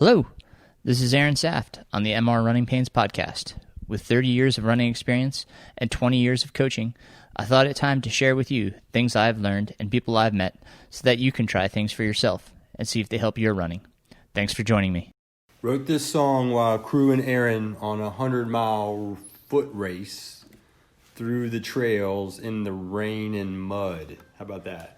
Hello, this is Aaron Saft on the MR Runningpains podcast. With 30 years of running experience and 20 years of coaching, I thought it time to share with you things I've learned and people I've met so that you can try things for yourself and see if they help your running. Thanks for joining me. Wrote this song while crewing Aaron on a 100-mile foot race through the trails in the rain and mud. How about that?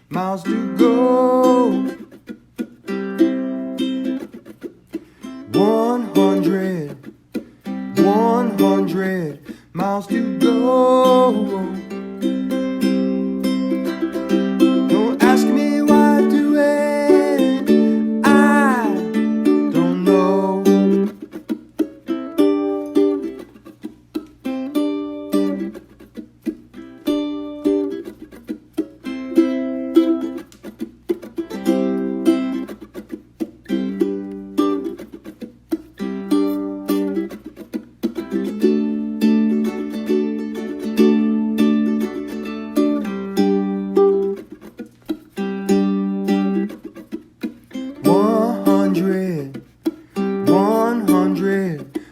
Miles to go. 100 miles to go. Don't ask me why I do it, I don't know.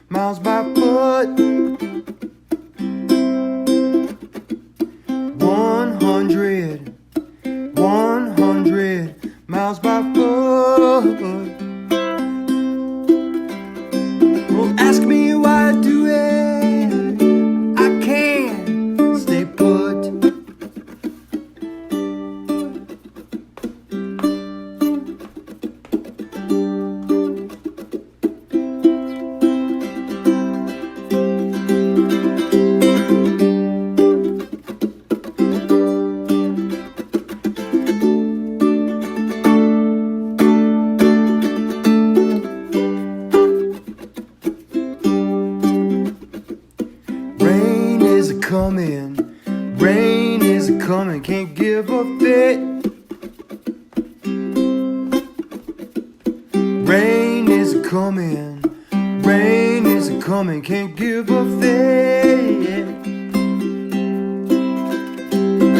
Miles by foot. 100 miles by foot. Don't ask me why I do it, I can't stay put. Rain is a coming, can't give a fit. Rain is a coming, can't give a fit.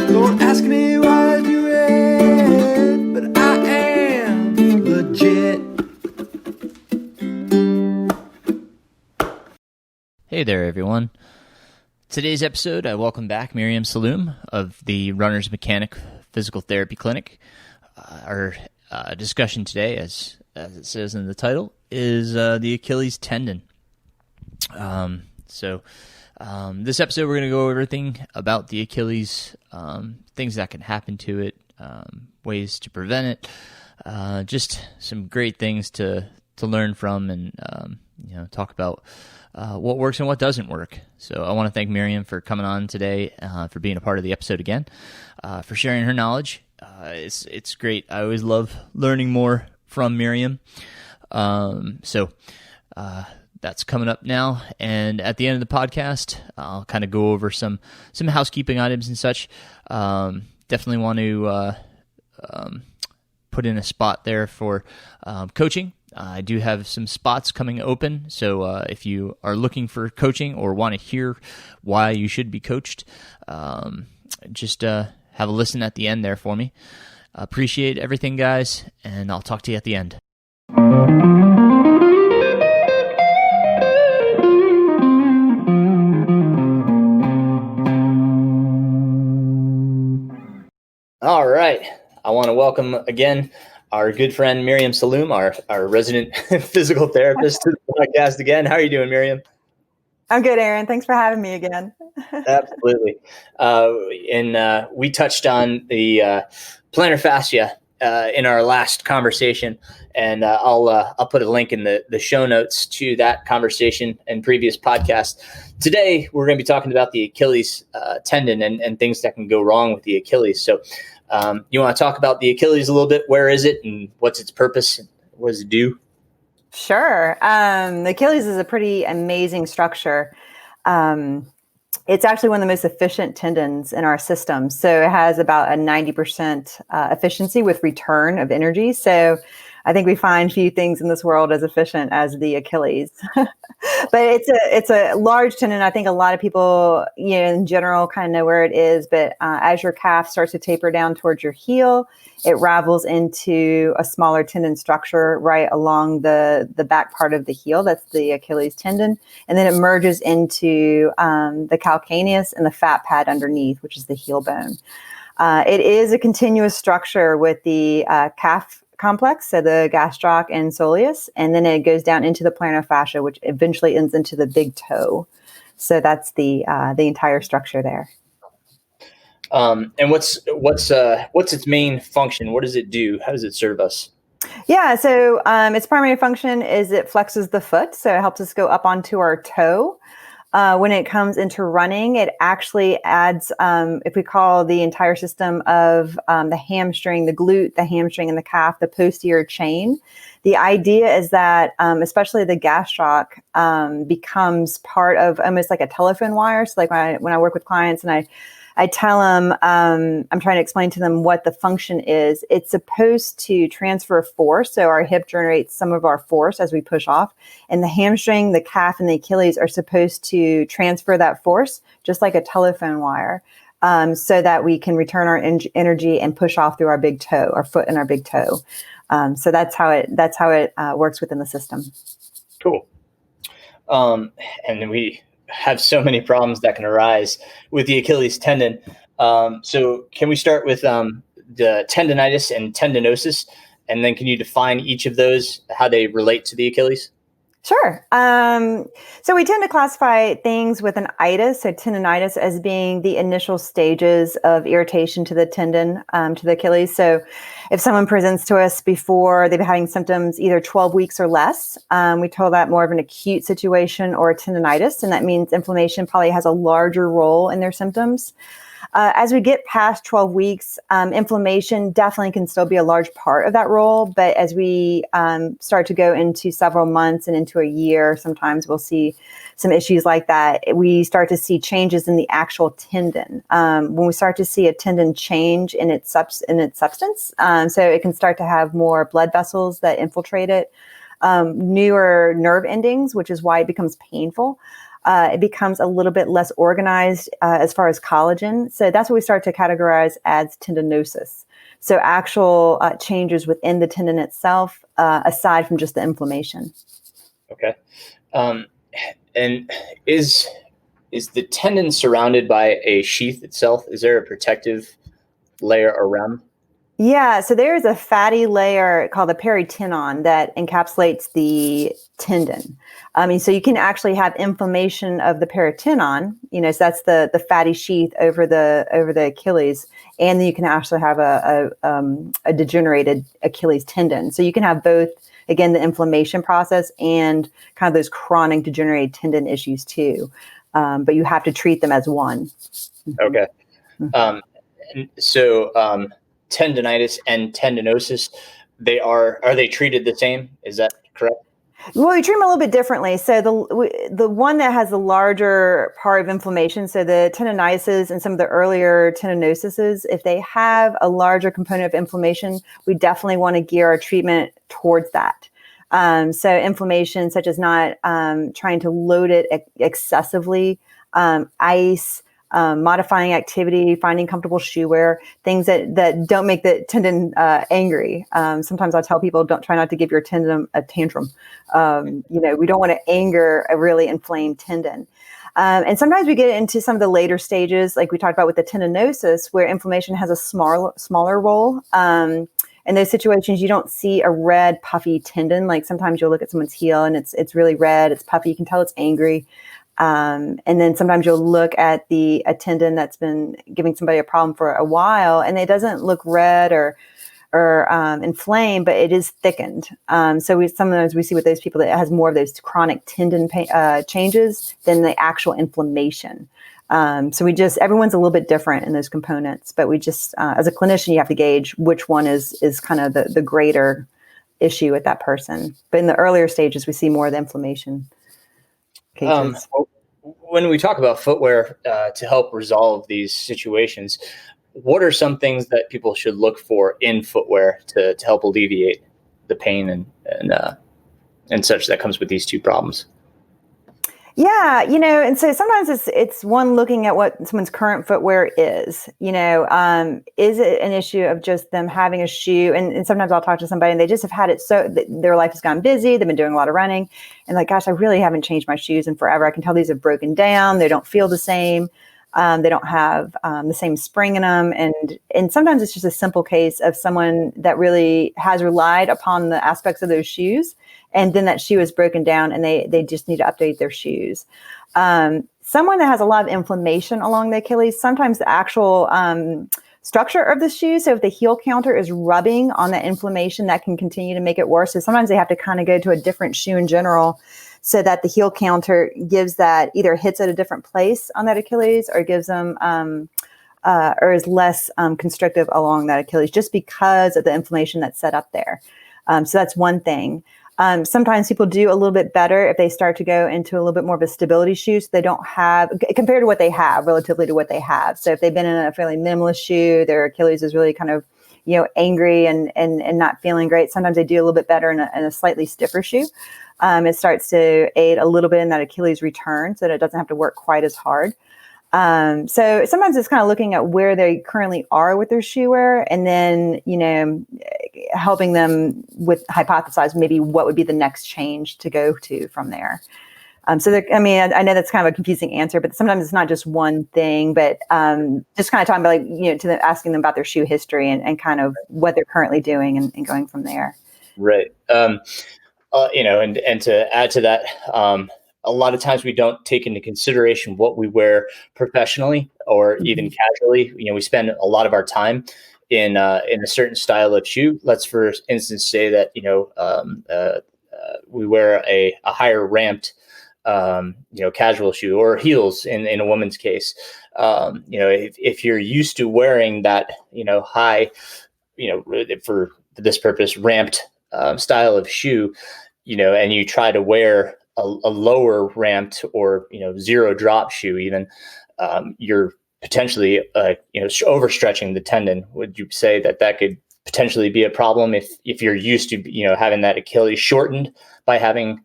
Don't ask me why I do it, but I am legit. Hey there, everyone. Today's episode, I welcome back Miriam Salloum of the Runner's Mechanic Physical Therapy Clinic. Our discussion today, as it says in the title, is the Achilles Tendon. This episode we're going to go over everything about the Achilles, things that can happen to it, ways to prevent it, just some great things to learn from and talk about what works and what doesn't work. So I want to thank Miriam for coming on today, for being a part of the episode again, for sharing her knowledge. It's great. I always love learning more from Miriam. That's coming up now. And at the end of the podcast, I'll kind of go over some housekeeping items and such. Definitely want to put in a spot there for coaching. I do have some spots coming open, so if you are looking for coaching or want to hear why you should be coached, just have a listen at the end there for me. Appreciate everything, guys, and I'll talk to you at the end. All right. I want to welcome again our good friend Miriam Salloum, our resident physical therapist, to the podcast again. How are you doing, Miriam? I'm good, Aaron. Thanks for having me again. Absolutely. We touched on the plantar fascia in our last conversation, and I'll put a link in the show notes to that conversation and previous podcast. Today, we're going to be talking about the Achilles tendon and things that can go wrong with the Achilles. So you want to talk about the Achilles a little bit? Where is it and what's its purpose? What does it do? Sure. The Achilles is a pretty amazing structure. It's actually one of the most efficient tendons in our system. So it has about a 90% efficiency with return of energy. So I think we find few things in this world as efficient as the Achilles. But it's a large tendon. I think a lot of people, in general, kind of know where it is. But as your calf starts to taper down towards your heel, it ravels into a smaller tendon structure right along the back part of the heel. That's the Achilles tendon. And then it merges into the calcaneus and the fat pad underneath, which is the heel bone. It is a continuous structure with the calf complex, so the gastroc and soleus, and then it goes down into the plantar fascia, which eventually ends into the big toe. So that's the entire structure there. And what's its main function? What does it do? How does it serve us? Yeah, so its primary function is it flexes the foot, so it helps us go up onto our toe. When it comes into running, it actually adds, if we call the entire system of the hamstring, the glute, the hamstring, and the calf, the posterior chain. The idea is that, especially the gastroc, becomes part of almost like a telephone wire. So like when I work with clients and I tell them, I'm trying to explain to them what the function is. It's supposed to transfer force. So our hip generates some of our force as we push off. And the hamstring, the calf, and the Achilles are supposed to transfer that force, just like a telephone wire, so that we can return our energy and push off through our big toe, our foot and our big toe. So that's how it works within the system. Cool. And we have so many problems that can arise with the Achilles tendon. So can we start with the tendonitis and tendinosis? And then can you define each of those, how they relate to the Achilles? Sure. So we tend to classify things with an itis, so tendonitis, as being the initial stages of irritation to the tendon, to the Achilles. So if someone presents to us before they've been having symptoms either 12 weeks or less, we call that more of an acute situation or a tendonitis. And that means inflammation probably has a larger role in their symptoms. As we get past 12 weeks, inflammation definitely can still be a large part of that role. But as we start to go into several months and into a year, sometimes we'll see some issues like that. We start to see changes in the actual tendon. When we start to see a tendon change in its substance, so it can start to have more blood vessels that infiltrate it, newer nerve endings, which is why it becomes painful. It becomes a little bit less organized as far as collagen. So that's what we start to categorize as tendinosis. So actual changes within the tendon itself, aside from just the inflammation. Okay. And is the tendon surrounded by a sheath itself? Is there a protective layer around? Yeah, so there is a fatty layer called the peritenon that encapsulates the tendon. So you can actually have inflammation of the peritenon, so that's the fatty sheath over the Achilles, and then you can actually have a degenerated Achilles tendon. So you can have both, again, the inflammation process and kind of those chronic degenerated tendon issues too. But you have to treat them as one. Okay. So tendonitis and tendinosis, are they treated the same? Is that correct? Well, we treat them a little bit differently. So the one that has the larger part of inflammation, so the tendonitis and some of the earlier tendinoses, if they have a larger component of inflammation, we definitely want to gear our treatment towards that. So inflammation, such as not trying to load it excessively, ice, modifying activity, finding comfortable shoe wear, things that don't make the tendon angry. Sometimes I tell people, try not to give your tendon a tantrum. We don't want to anger a really inflamed tendon. And sometimes we get into some of the later stages, like we talked about with the tendinosis, where inflammation has a smaller role. In those situations, you don't see a red, puffy tendon. Like sometimes you'll look at someone's heel and it's really red, it's puffy, you can tell it's angry. And then sometimes you'll look at a tendon that's been giving somebody a problem for a while, and it doesn't look red or inflamed, but it is thickened. So sometimes we see with those people that it has more of those chronic tendon changes than the actual inflammation. So everyone's a little bit different in those components, but we just, as a clinician, you have to gauge which one is kind of the greater issue with that person. But in the earlier stages, we see more of the inflammation cases. when we talk about footwear to help resolve these situations, what are some things that people should look for in footwear to help alleviate the pain and such that comes with these two problems? Yeah, and so sometimes it's one looking at what someone's current footwear is. Is it an issue of just them having a shoe? And sometimes I'll talk to somebody and they just have had it so their life has gone busy. They've been doing a lot of running, and like, gosh, I really haven't changed my shoes in forever. I can tell these have broken down. They don't feel the same. They don't have the same spring in them, and sometimes it's just a simple case of someone that really has relied upon the aspects of those shoes, and then that shoe is broken down, and they just need to update their shoes. Someone that has a lot of inflammation along the Achilles, sometimes the actual structure of the shoe, so if the heel counter is rubbing on that inflammation, that can continue to make it worse. So sometimes they have to kind of go to a different shoe in general, so that the heel counter gives that, either hits at a different place on that Achilles or gives them or is less constrictive along that Achilles, just because of the inflammation that's set up there. So that's one thing. Sometimes people do a little bit better if they start to go into a little bit more of a stability shoe, so they don't have, compared to what they have, relatively to what they have. So if they've been in a fairly minimalist shoe, their Achilles is really kind of, angry and not feeling great. Sometimes they do a little bit better in a slightly stiffer shoe. It starts to aid a little bit in that Achilles return, so that it doesn't have to work quite as hard. So sometimes it's kind of looking at where they currently are with their shoe wear, and then, helping them with hypothesize maybe what would be the next change to go to from there. I know that's kind of a confusing answer, but sometimes it's not just one thing, but just kind of talking about, asking them about their shoe history and kind of what they're currently doing and going from there. Right. And to add to that, a lot of times we don't take into consideration what we wear professionally or even casually. We spend a lot of our time in a certain style of shoe. Let's, for instance, say that we wear a higher ramped casual shoe, or heels in a woman's case. If you're used to wearing that high, for this purpose, ramped style of shoe, and you try to wear a lower ramped or zero drop shoe, even you're potentially overstretching the tendon. Would you say that could potentially be a problem if you're used to having that Achilles shortened by having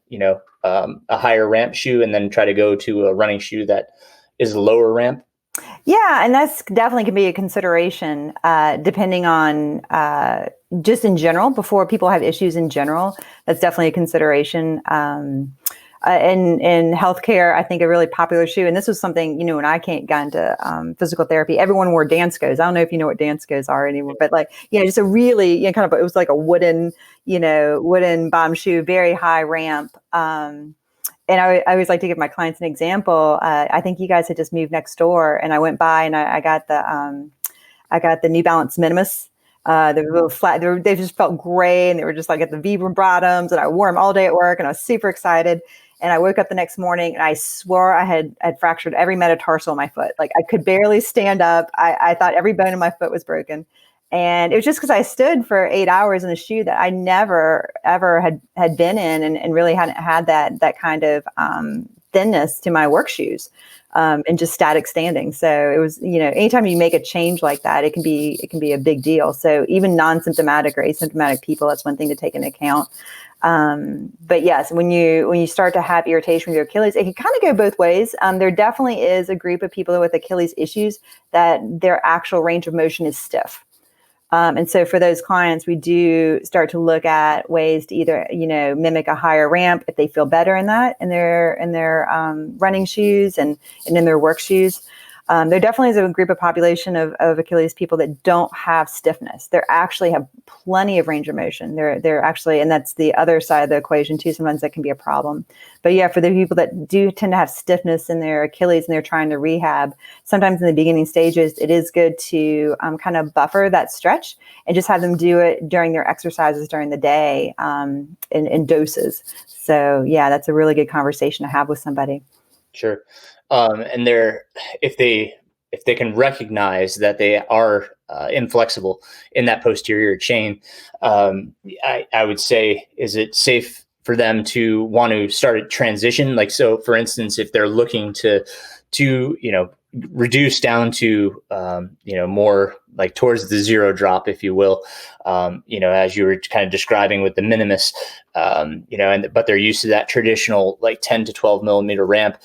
a higher ramp shoe, and then try to go to a running shoe that is a lower ramp? Yeah, and that's definitely can be a consideration, depending on just in general, before people have issues in general. That's definitely a consideration. In healthcare, I think a really popular shoe, and this was something, when I got into physical therapy, everyone wore Danskos. I don't know if you know what Danskos are anymore, but just a really, it was like a wooden bottom shoe, very high ramp. And I always like to give my clients an example. I think you guys had just moved next door, and I went by and I got the New Balance Minimus. They were a little flat. They just felt gray, and they were just like at the Vibram bottoms. And I wore them all day at work, and I was super excited. And I woke up the next morning, and I swore I had fractured every metatarsal in my foot. Like, I could barely stand up. I thought every bone in my foot was broken. And it was just because I stood for 8 hours in a shoe that I never, ever had been in, and really hadn't had that kind of thinness to my work shoes, and just static standing. So it was, anytime you make a change like that, it can be a big deal. So even non-symptomatic or asymptomatic people, that's one thing to take into account. But yes, when you start to have irritation with your Achilles, it can kind of go both ways. There definitely is a group of people with Achilles issues that their actual range of motion is stiff. And so for those clients, we do start to look at ways to either, mimic a higher ramp if they feel better in that, in their running shoes and in their work shoes. There definitely is a group of population of Achilles people that don't have stiffness. They actually have plenty of range of motion. They're actually, and that's the other side of the equation too. Sometimes that can be a problem. But yeah, for the people that do tend to have stiffness in their Achilles and they're trying to rehab, sometimes in the beginning stages, it is good to kind of buffer that stretch and just have them do it during their exercises during the day, in doses. So yeah, that's a really good conversation to have with somebody. Sure. And if they can recognize that they are inflexible in that posterior chain, I would say, is it safe for them to want to start a transition? Like, so for instance, if they're looking to reduce down to, more like towards the zero drop, if you will, as you were kind of describing with the minimus, but they're used to that traditional like 10 to 12 millimeter ramp.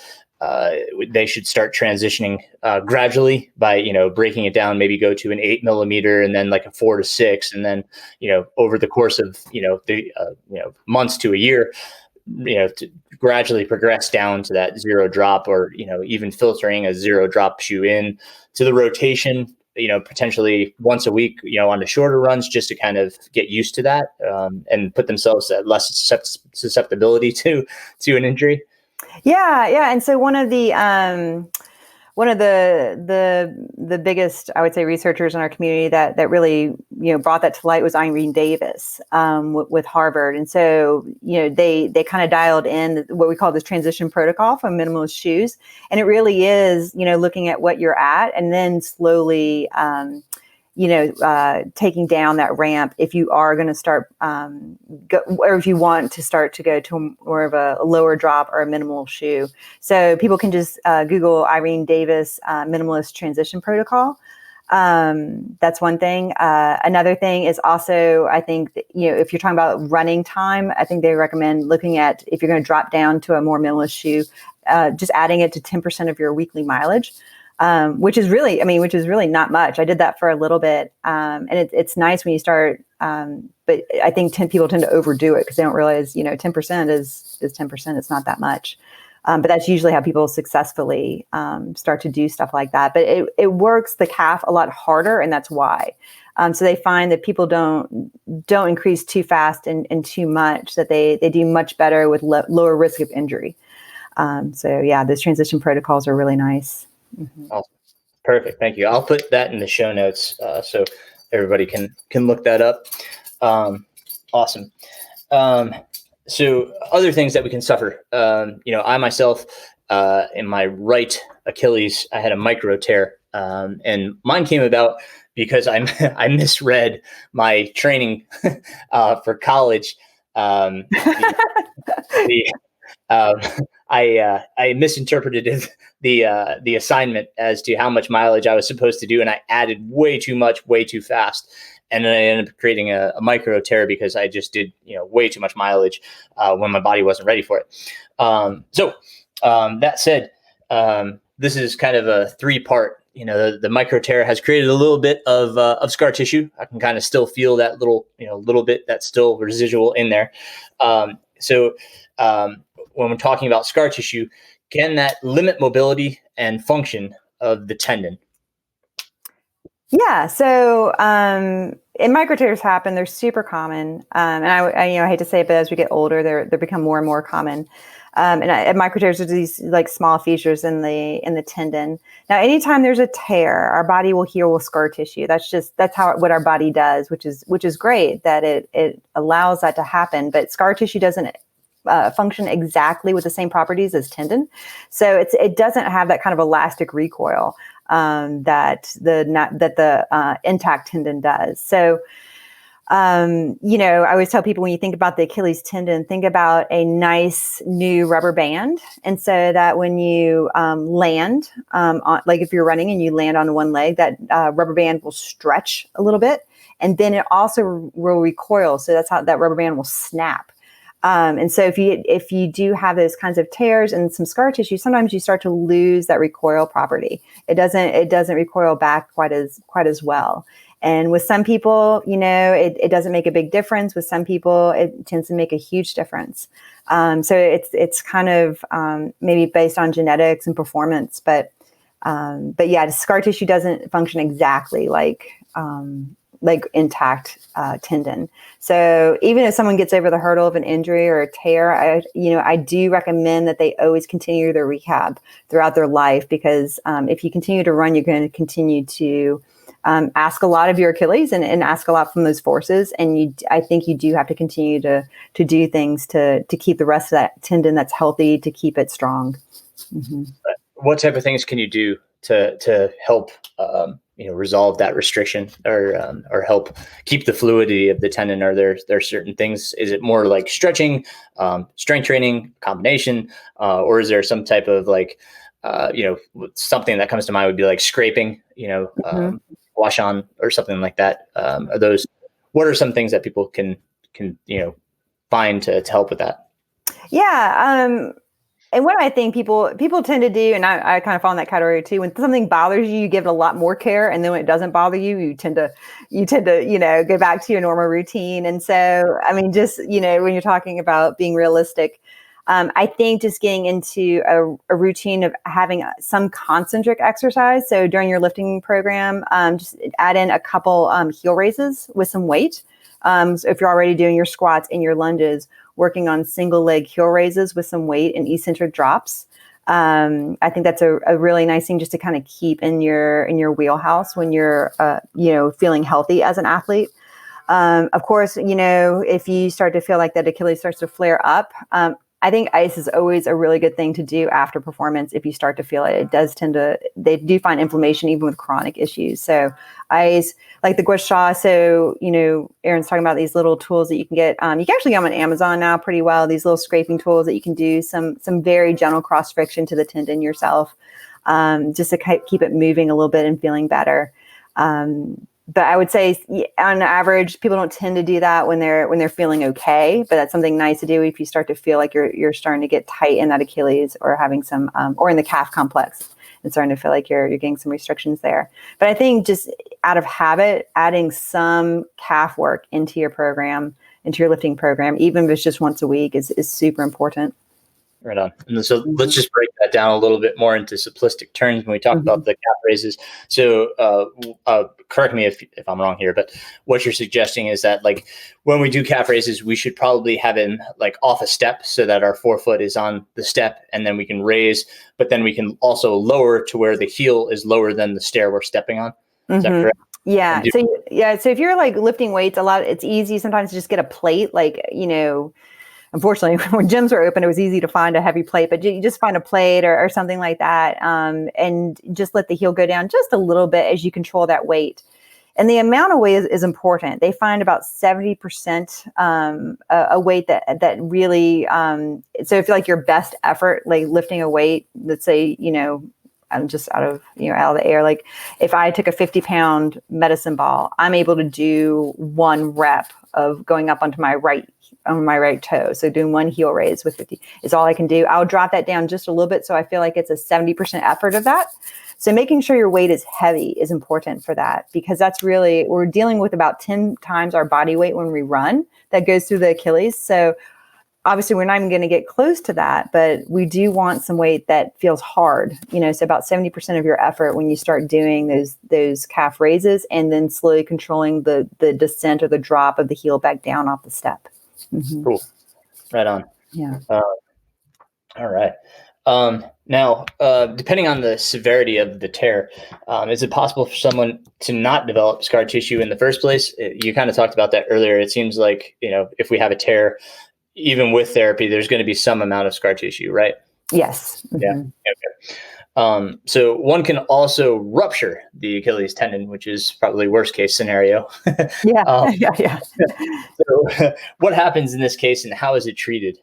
They should start transitioning gradually by, breaking it down, maybe go to an 8 millimeter and then like a 4 to 6. And then, over the course of, months to a year, to gradually progress down to that zero drop, or, even filtering a zero drop shoe in to the rotation, potentially once a week, on the shorter runs, just to kind of get used to that and put themselves at less susceptibility to an injury. Yeah. And so one of the biggest, I would say, researchers in our community that really, brought that to light was Irene Davis with Harvard. And so, they kind of dialed in what we call this transition protocol for minimalist shoes. And it really is, looking at what you're at and then slowly, taking down that ramp if you are going to start, or if you want to start to go to more of a lower drop or a minimal shoe. So people can just Google Irene Davis minimalist transition protocol. That's one thing. Another thing is also, I think, if you're talking about running time, I think they recommend looking at, if you're going to drop down to a more minimalist shoe, just adding it to 10% of your weekly mileage. Which is really not much. I did that for a little bit. And it's nice when you start, but I think people tend to overdo it because they don't realize, 10% is 10%. It's not that much. But that's usually how people successfully start to do stuff like that. But it works the calf a lot harder, and that's why. So they find that people don't increase too fast and too much, that they do much better with lower risk of injury. Those transition protocols are really nice. Mm-hmm. Awesome. Perfect. Thank you. I'll put that in the show notes so everybody can look that up. Awesome. So other things that we can suffer, I myself, in my right Achilles, I had a micro tear, and mine came about because I misread my training for college. I misinterpreted the assignment as to how much mileage I was supposed to do, and I added way too much, way too fast, and then I ended up creating a micro tear because I just did way too much mileage when my body wasn't ready for it. That said, this is kind of a 3-part. The micro tear has created a little bit of scar tissue. I can kind of still feel that little bit that's still residual in there. When we're talking about scar tissue, can that limit mobility and function of the tendon? Yeah. So, and micro tears happen. They're super common. And I hate to say it, but as we get older, they become more and more common. And micro tears are these like small fissures in the tendon. Now, anytime there's a tear, our body will heal with scar tissue. That's what our body does, which is great that it allows that to happen. But scar tissue doesn't function exactly with the same properties as tendon. So it doesn't have that kind of elastic recoil that the intact tendon does. So, I always tell people, when you think about the Achilles tendon, think about a nice new rubber band. And so that when you land, like if you're running and you land on one leg, that rubber band will stretch a little bit. And then it also will recoil. So that's how that rubber band will snap. And so if you do have those kinds of tears and some scar tissue, sometimes you start to lose that recoil property. It doesn't recoil back quite as well. And with some people, it doesn't make a big difference. With some people, it tends to make a huge difference. So it's kind of maybe based on genetics and performance, but yeah, the scar tissue doesn't function exactly like intact tendon. So even if someone gets over the hurdle of an injury or a tear, I do recommend that they always continue their rehab throughout their life, because if you continue to run, you're going to continue to ask a lot of your Achilles and ask a lot from those forces. And I think you do have to continue to do things to keep the rest of that tendon that's healthy, to keep it strong. Mm-hmm. What type of things can you do to help resolve that restriction or help keep the fluidity of the tendon? Are there certain things? Is it more like stretching, strength training, combination, or is there some type of something that comes to mind would be like scraping, wash on or something like that? What are some things that people can find to help with that? Yeah. And what I think people tend to do, and I kind of fall in that category too, when something bothers you, you give it a lot more care. And then when it doesn't bother you, you tend to, go back to your normal routine. And so, I mean, just, when you're talking about being realistic, I think just getting into a routine of having some concentric exercise. So during your lifting program, just add in a couple heel raises with some weight. So if you're already doing your squats and your lunges, working on single leg heel raises with some weight and eccentric drops. I think that's a really nice thing just to kind of keep in your wheelhouse when you're, feeling healthy as an athlete. Of course, if you start to feel like that Achilles starts to flare up, I think ice is always a really good thing to do after performance. If you start to feel it, they do find inflammation even with chronic issues. So ice, like the gua sha. So, Aaron's talking about these little tools that you can get. You can actually get them on Amazon now pretty well. These little scraping tools that you can do some very gentle cross friction to the tendon yourself, just to keep it moving a little bit and feeling better. But I would say on average, people don't tend to do that when they're feeling okay. But that's something nice to do if you start to feel like you're starting to get tight in that Achilles or having some, or in the calf complex and starting to feel like you're getting some restrictions there. But I think just out of habit, adding some calf work into your program, into your lifting program, even if it's just once a week, is super important. Right on. And so let's just break that down a little bit more into simplistic terms when we talk about the calf raises. So correct me if I'm wrong here, but what you're suggesting is that like when we do calf raises, we should probably have him like off a step so that our forefoot is on the step, and then we can raise, but then we can also lower to where the heel is lower than the stair we're stepping on. Is that correct? Yeah. So if you're like lifting weights, it's easy sometimes to just get a plate, unfortunately, when gyms were open, it was easy to find a heavy plate, but you just find a plate or something like that, and just let the heel go down just a little bit as you control that weight. And the amount of weight is important. They find about 70% a weight that really, so if like your best effort, like lifting a weight, let's say, I'm just out of the air. Like if I took a 50-pound medicine ball, I'm able to do one rep of going up onto my right toe. So doing one heel raise with 50 is all I can do. I'll drop that down just a little bit. So I feel like it's a 70% effort of that. So making sure your weight is heavy is important for that, because that's really, we're dealing with about 10 times our body weight when we run that goes through the Achilles. So obviously we're not even going to get close to that, but we do want some weight that feels hard, so about 70% of your effort when you start doing those calf raises, and then slowly controlling the descent or the drop of the heel back down off the step. Mm-hmm. Cool. Right on. Yeah. All right. Now, depending on the severity of the tear, is it possible for someone to not develop scar tissue in the first place? You kind of talked about that earlier. It seems like, if we have a tear, even with therapy, there's going to be some amount of scar tissue, right? Yes. Mm-hmm. Yeah. Okay. So one can also rupture the Achilles tendon, which is probably worst case scenario. Yeah. Yeah. So what happens in this case, and how is it treated?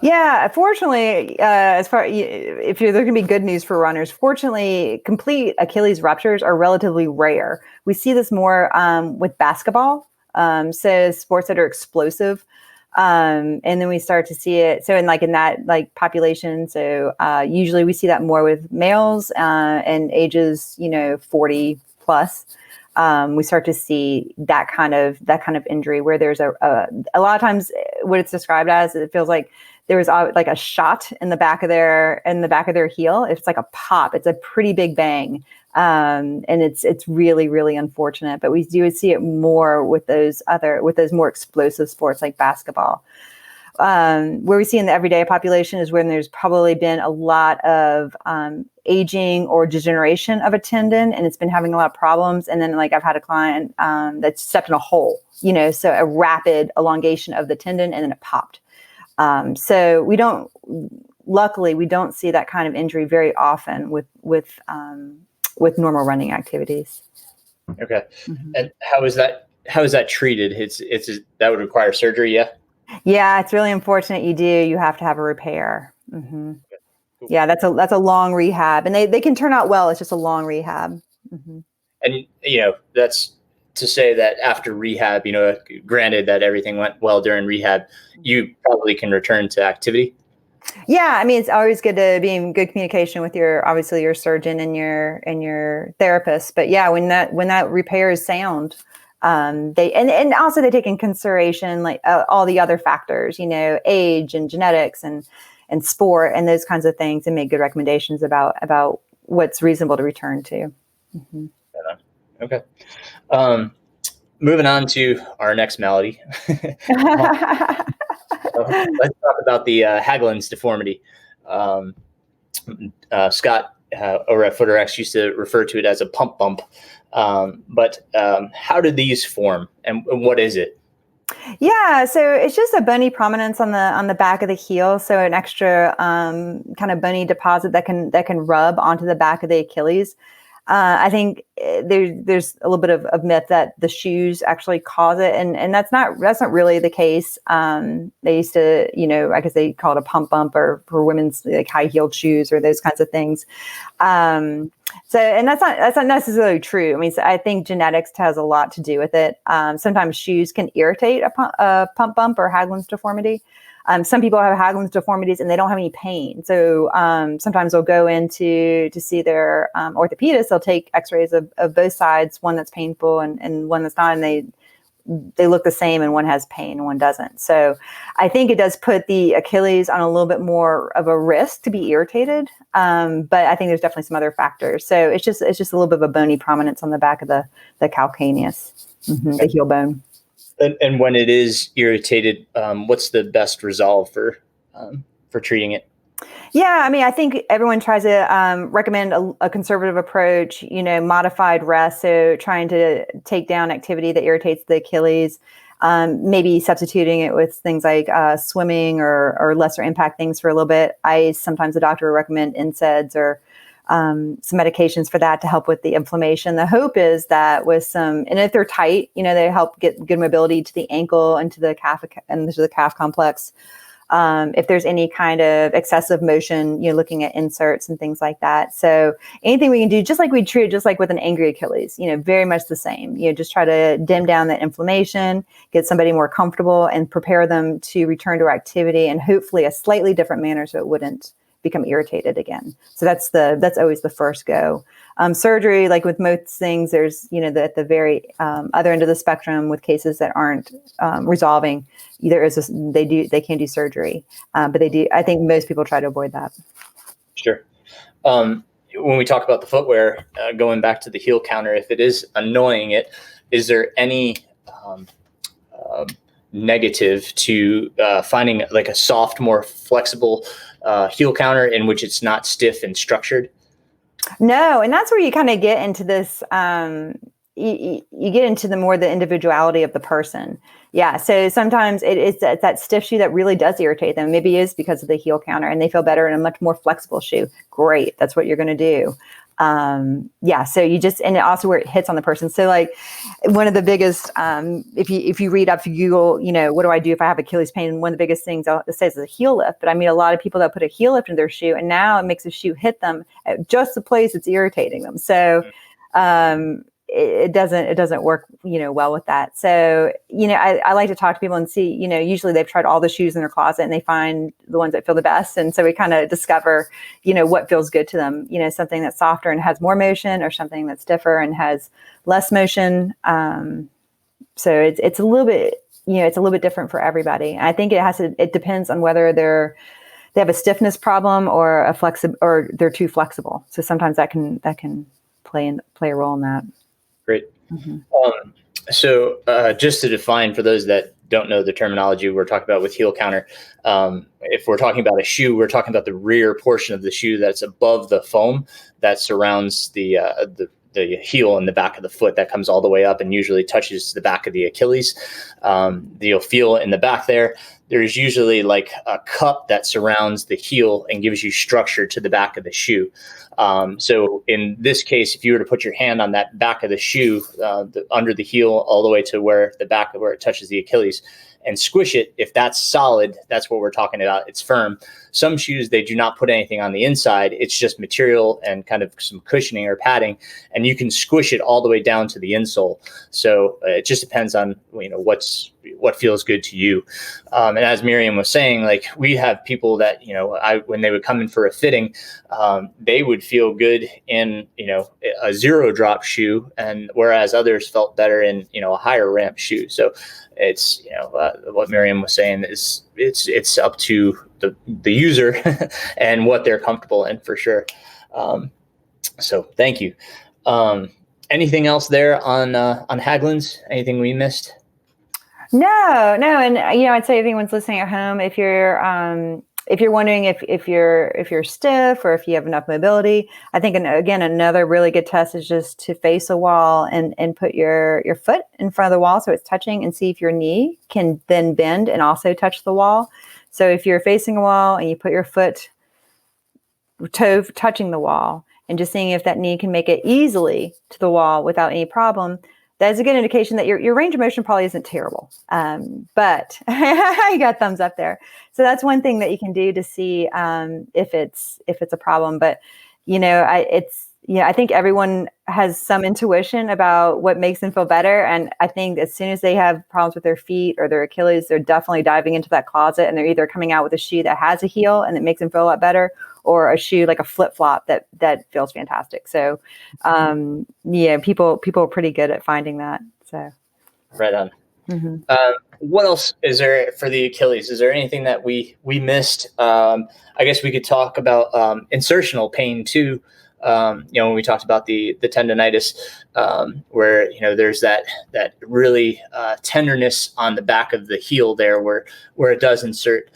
Yeah, fortunately, if there's going to be good news for runners, fortunately, complete Achilles ruptures are relatively rare. We see this more with basketball, so sports that are explosive, and then we start to see it. So in that population, so usually we see that more with males and ages 40 plus. We start to see that kind of injury where there's a lot of times what it's described as, it feels like there was like a shot in the back of their heel. It's like a pop. It's a pretty big bang. And it's really, really unfortunate, but we do see it more with those more explosive sports like basketball. Where we see in the everyday population is when there's probably been a lot of aging or degeneration of a tendon, and it's been having a lot of problems. And then I've had a client that stepped in a hole, so a rapid elongation of the tendon, and then it popped. So luckily we don't see that kind of injury very often with normal running activities. Okay. Mm-hmm. And how is that treated? It's that would require surgery. Yeah. Yeah. It's really unfortunate. You have to have a repair. Mm-hmm. Okay. Cool. Yeah. That's a long rehab, and they can turn out well. It's just a long rehab. Mm-hmm. And, that's to say that after rehab, granted that everything went well during rehab, you probably can return to activity. Yeah, I mean, it's always good to be in good communication with obviously your surgeon and your therapist. But yeah, when that repair is sound, they and also they take in consideration like all the other factors, age and genetics and sport and those kinds of things, and make good recommendations about what's reasonable to return to. Mm-hmm. Okay. Moving on to our next malady. Let's talk about the Hagelin's deformity. Scott over at FooterX used to refer to it as a pump bump. But how do these form, and what is it? Yeah, so it's just a bony prominence on the back of the heel, so an extra kind of bony deposit that can rub onto the back of the Achilles. I think there's a little bit of myth that the shoes actually cause it, and that's not really the case. They used to, I guess they call it a pump bump, or for women's like high heeled shoes or those kinds of things. And that's not necessarily true. I mean, so I think genetics has a lot to do with it. Sometimes shoes can irritate a pump bump or Hagelin's deformity. Some people have Hagelin's deformities and they don't have any pain. So sometimes they'll go in to see their orthopedist. They'll take x-rays of both sides, one that's painful and one that's not, and they look the same, and one has pain and one doesn't. So I think it does put the Achilles on a little bit more of a risk to be irritated. But I think there's definitely some other factors. So it's just a little bit of a bony prominence on the back of the calcaneus, the heel bone. And when it is irritated, what's the best resolve for treating it? Yeah, I mean, I think everyone tries to recommend a conservative approach, modified rest. So trying to take down activity that irritates the Achilles, maybe substituting it with things like swimming or lesser impact things for a little bit. Sometimes the doctor will recommend NSAIDs or some medications for that to help with the inflammation. The hope is that and if they're tight, they help get good mobility to the ankle and to the calf and to the calf complex. If there's any kind of excessive motion, looking at inserts and things like that. So anything we can do, just like we treat, just like with an angry Achilles, very much the same. Just try to dim down that inflammation, get somebody more comfortable, and prepare them to return to activity, and hopefully a slightly different manner so it wouldn't become irritated again. So that's always the first go. Surgery, like with most things, there's at the very other end of the spectrum with cases that aren't resolving. They can do surgery, but they do. I think most people try to avoid that. Sure. When we talk about the footwear, going back to the heel counter, if it is annoying is there any negative to finding like a soft, more flexible heel counter in which it's not stiff and structured? No, and that's where you kind of get into this. You get into the individuality of the person. Yeah, so sometimes it's that stiff shoe that really does irritate them. Maybe it is because of the heel counter, and they feel better in a much more flexible shoe. Great, that's what you're going to do. So you just, and also where it hits on the person. So like one of the biggest, if you read up, if you Google, what do I do if I have Achilles pain? One of the biggest things it says is a heel lift, but I mean, a lot of people that put a heel lift in their shoe, and now it makes the shoe hit them at just the place it's irritating them. So, it doesn't work, well with that. So, I like to talk to people and see, usually they've tried all the shoes in their closet and they find the ones that feel the best. And so we kind of discover, what feels good to them, something that's softer and has more motion, or something that's stiffer and has less motion. So it's a little bit, it's a little bit different for everybody. And I think it depends on whether they have a stiffness problem or or they're too flexible. So sometimes that can play a role in that. Great. Mm-hmm. So just to define for those that don't know the terminology we're talking about with heel counter, if we're talking about a shoe, we're talking about the rear portion of the shoe that's above the foam that surrounds the the heel in the back of the foot that comes all the way up and usually touches the back of the Achilles. You'll feel in the back there. There's usually like a cup that surrounds the heel and gives you structure to the back of the shoe. So in this case, if you were to put your hand on that back of the shoe, under the heel, all the way to where the back of where it touches the Achilles, and squish it, if that's solid, that's what we're talking about. It's firm. Some shoes, they do not put anything on the inside. It's just material and kind of some cushioning or padding, and you can squish it all the way down to the insole. So it just depends on what feels good to you. And as Miriam was saying, like we have people that when they would come in for a fitting, they would feel good in a zero drop shoe, and whereas others felt better in a higher ramp shoe. So it's what Miriam was saying is it's up to the user and what they're comfortable in for sure. So thank you. Anything else there on Haglund's? Anything we missed? No. And, I'd say if anyone's listening at home, if you're wondering if you're stiff or if you have enough mobility, I think, again, another really good test is just to face a wall and put your foot in front of the wall so it's touching, and see if your knee can then bend and also touch the wall. So if you're facing a wall and you put your toe touching the wall and just seeing if that knee can make it easily to the wall without any problem, that's a good indication that your range of motion probably isn't terrible. But I got thumbs up there. So that's one thing that you can do to see if it's a problem. But I think everyone has some intuition about what makes them feel better. And I think as soon as they have problems with their feet or their Achilles, they're definitely diving into that closet, and they're either coming out with a shoe that has a heel and it makes them feel a lot better, or a shoe like a flip-flop that feels fantastic. So people are pretty good at finding that. So right on. Mm-hmm. What else is there for the Achilles? Is there anything that we missed? I guess we could talk about insertional pain too. When we talked about the tendonitis, where there's that really tenderness on the back of the heel there, where it does insert.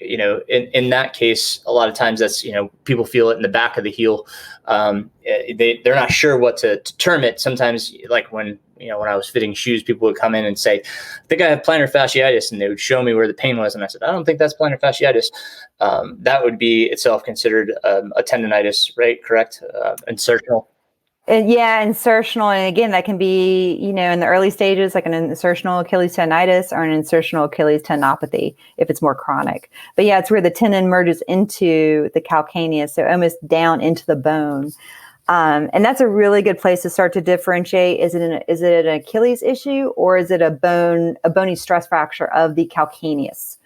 In that case, a lot of times that's people feel it in the back of the heel. They're not sure what to term it. Sometimes, like when I was fitting shoes, people would come in and say, "I think I have plantar fasciitis," and they would show me where the pain was, and I said, "I don't think that's plantar fasciitis." That would be itself considered a tendonitis, right? Correct? Insertional. Yeah, insertional. And again, that can be, in the early stages, like an insertional Achilles tendonitis or an insertional Achilles tendinopathy, if it's more chronic. But yeah, it's where the tendon merges into the calcaneus, so almost down into the bone. And that's a really good place to start to differentiate. Is it an Achilles issue, or is it a bony stress fracture of the calcaneus?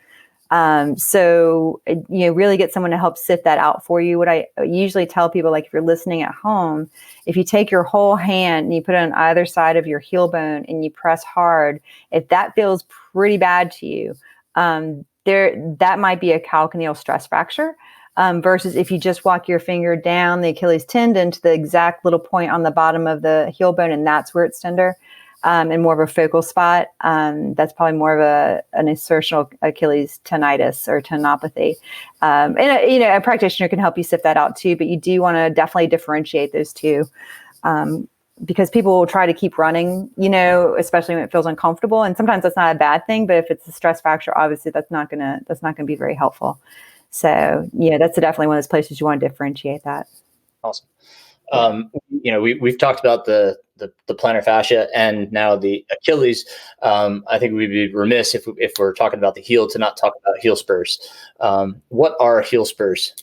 So really get someone to help sift that out for you. What I usually tell people, like if you're listening at home, if you take your whole hand and you put it on either side of your heel bone and you press hard, if that feels pretty bad to you, that might be a calcaneal stress fracture. Versus if you just walk your finger down the Achilles tendon to the exact little point on the bottom of the heel bone, and that's where it's tender. And more of a focal spot, that's probably more of an insertional Achilles tendinitis or tendinopathy. And a practitioner can help you sift that out too, but you do want to definitely differentiate those two, because people will try to keep running, especially when it feels uncomfortable. And sometimes that's not a bad thing, but if it's a stress fracture, obviously that's not gonna be very helpful. So that's definitely one of those places you want to differentiate that. Awesome. We've talked about the plantar fascia and now the Achilles. I think we'd be remiss if we're talking about the heel to not talk about heel spurs. What are heel spurs?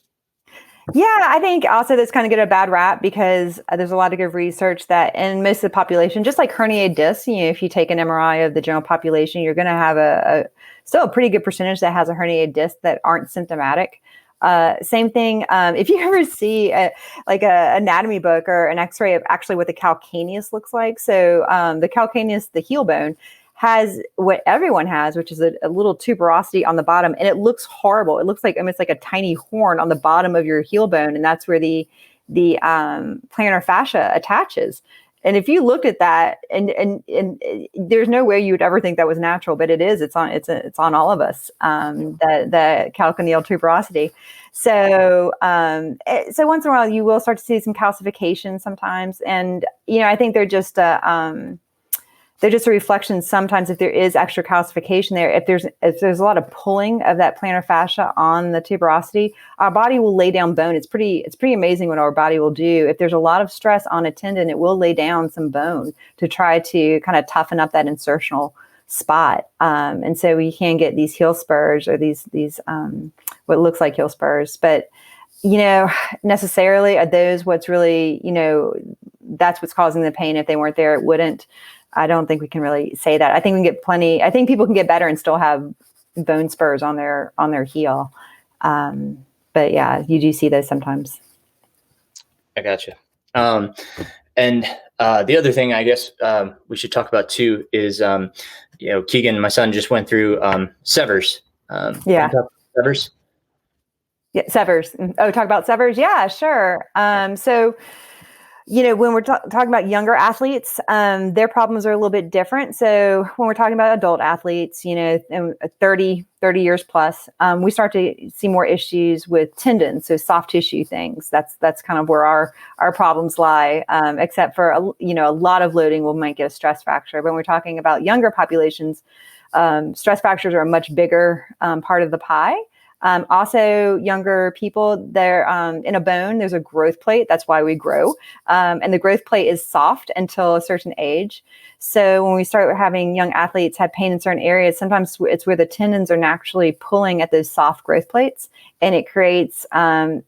Yeah, I think also this kind of get a bad rap because there's a lot of good research that in most of the population, just like herniated discs, if you take an MRI of the general population, you're going to have still a pretty good percentage that has a herniated disc that aren't symptomatic. Same thing. If you ever see an anatomy book or an x-ray of actually what the calcaneus looks like. So the calcaneus, the heel bone, has what everyone has, which is a little tuberosity on the bottom, and it looks horrible. It looks like almost like a tiny horn on the bottom of your heel bone, and that's where the plantar fascia attaches. And if you looked at that, and there's no way you would ever think that was natural, but it is. It's on all of us. The calcaneal tuberosity. So, so once in a while, you will start to see some calcification sometimes, and I think they're just a reflection sometimes if there is extra calcification there. If there's a lot of pulling of that plantar fascia on the tuberosity, our body will lay down bone. It's pretty amazing what our body will do. If there's a lot of stress on a tendon, it will lay down some bone to try to kind of toughen up that insertional spot. And so we can get these heel spurs or these what looks like heel spurs. But necessarily are those what's really, that's what's causing the pain. If they weren't there, it wouldn't. I don't think we can really say that. I think we can get plenty. I think people can get better and still have bone spurs on their heel. But yeah, you do see those sometimes. I gotcha. And the other thing I guess we should talk about too is, Keegan, my son, just went through severs. Severs. Yeah, severs. Oh, talk about severs. Yeah, sure. So, when we're talking about younger athletes, their problems are a little bit different. So when we're talking about adult athletes, 30 years plus, we start to see more issues with tendons, so soft tissue things. That's kind of where our problems lie, except for, a lot of loading might get a stress fracture. But when we're talking about younger populations, stress fractures are a much bigger part of the pie. Also, younger people, they're in a bone, there's a growth plate. That's why we grow. And the growth plate is soft until a certain age. So when we start having young athletes have pain in certain areas, sometimes it's where the tendons are naturally pulling at those soft growth plates. And it creates on